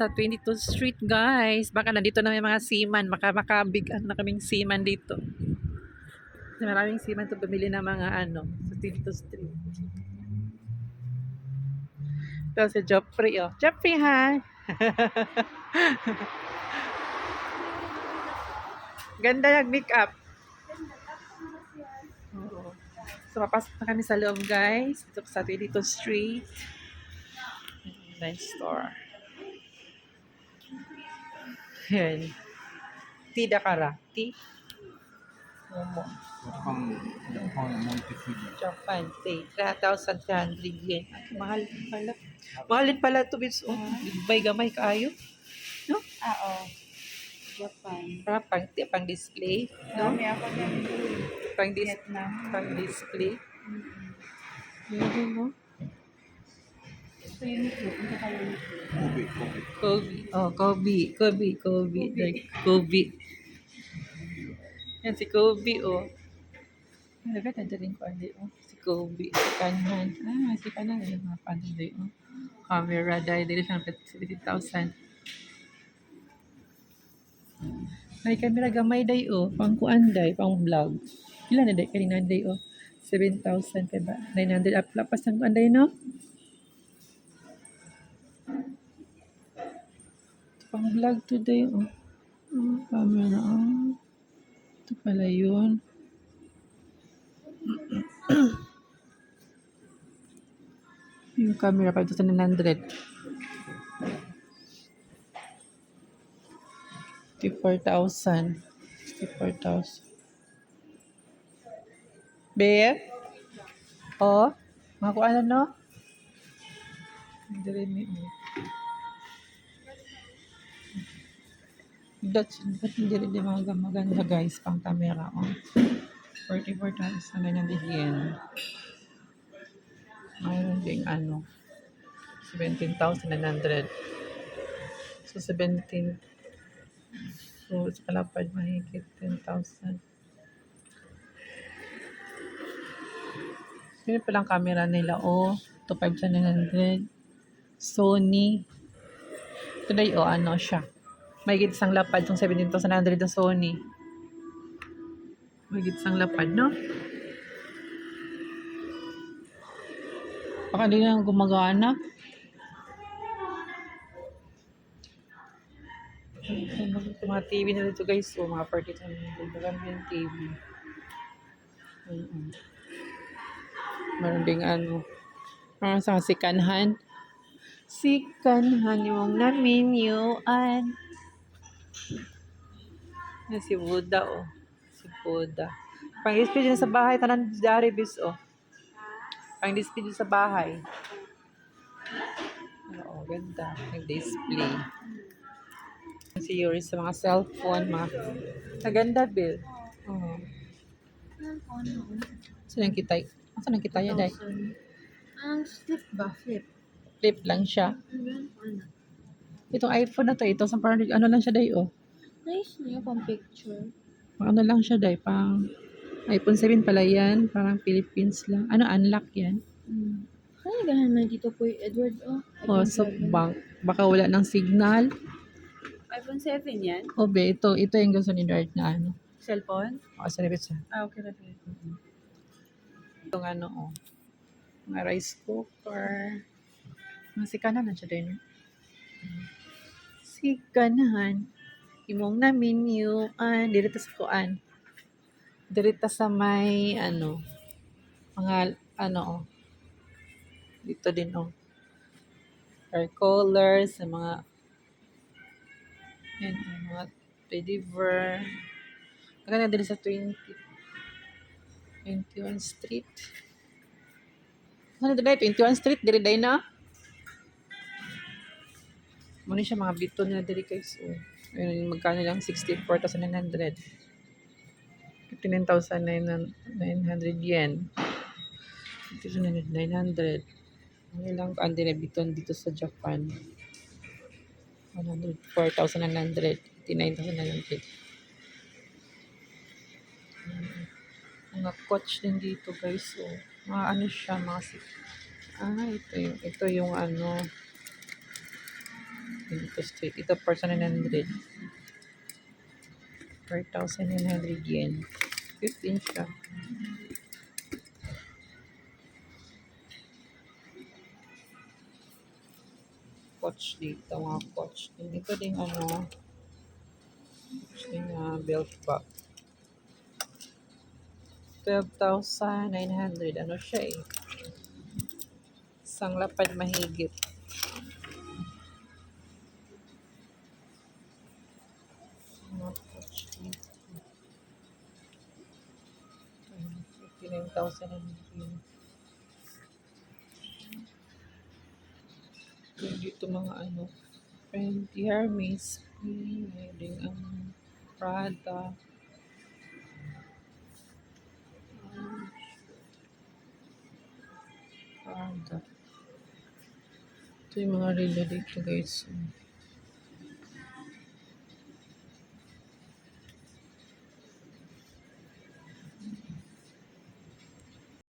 sa 22nd Street, guys. Baka nandito na may mga seaman. Makabig na kaming seaman dito. Maraming seaman to bumili ng mga sa 22nd Street. Ito si Joffrey, oh. Joffrey, hi! Ganda yung make-up. Oo. So, mapasok na kami sa loob, guys. Ito sa 22nd Street. Nice store. Yan. Tida Kara. Tea. Momo. Japan Montefiore. Japan tea. 3,300 yen. Ay, mahal pala. Mahalin pala ito, bis. Oh, bigay gamay kaayo. No? Oo. Japan. Para pang display. No? Dami ako dyan. Pang Vietnam. display. Yun, no? Ito yung ito. Punta tayo nito. Kobe. Kobe. Like, Kobe. Yan si Kobe, oh. Nagkata rin ko, oh. Si Kobe. Si Kanhan. Si Kanhan. Yung mga panday, oh. Camera dahil dito siya ng 70,000. May camera gamay day, oh. Pang kuan day, pang vlog. Kila na day, kanina day, oh. 7,000 kaya ba? 900 up lapas ng kuan day, no? Pang vlog today, oh. Camera, oh. Ito pala yun. Yung camera, 5,900. 54,000. 54,000. Bear? Oh? Mga kuan no? Hindi rin mo. Ba't hindi rin yung mga maganda guys pang camera, oh. 44,000 na yen. Mayroon ding 17,900. So 17. So sa kalapad mahigit 10,000. Yun palang camera nila, oh. Ito 5,900. Sony. Today, oh, siya. Mahigit isang lapad yung 17,900 ng Sony. Mahigit isang lapad, no? Baka hindi na gumagana. Mga TV na dito guys. So, mga party sa mga TV. Meron ding sa sikanhan. Sikanhan yung namin yuan. Yan si Buddha, oh. Si Buddha. Pang-display dyan sa bahay. Tanan dari bis, oh. Pang-display dyan sa bahay. Oo, ganda. Pang-display. Si Yuri sa mga cellphone, mga naganda, Bill. Oo. Saan ang kitay? Saan ang kitay, Day? Ang flip ba? Flip. Flip lang siya. Itong iPhone na to, ito sa parang lang siya, Day, oh. Nice na yung pang picture. Pang lang siya, Day, pang iPhone 7 pala yan, parang Philippines lang. Unlock yan. Ano gahan na dito po Edward? Oh, so baka wala ng signal. iPhone 7 yan? O, be, ito yung gusto ni Dart na Cellphone? sa labit siya. Okay na. Itong oh. Mga rice cooker. Mga sikanan na siya din. Sikanahan. Imong na menu. Dirito sa kuan. Dirito sa may, mga, oh. Dito din, oh. Hair colors, sa mga, yan, mga pediver. Maganda din sa 21 Street. Ano dito, 21 Street, diri day na. Muna siya mga biton na diri guys. So, ayun, magkano lang 64,900. 59,900 yen. 900. Ano lang andi na biton dito sa Japan. 104,900. 59,900. Mga coach din dito guys. So, mga siya, mga ito yung Ito straight. Ito for 900. 4,900 yen. 15 siya. Coach dito, mga coach. Dito din ano, coach din belt bag. 12,900. Ano siya eh. Isang lapad mahigit. Mga coach dito. 59,000. Dito mga ano, Fenty, Hermes, din ang Prada. Prada. Ito yung mga relo dito guys.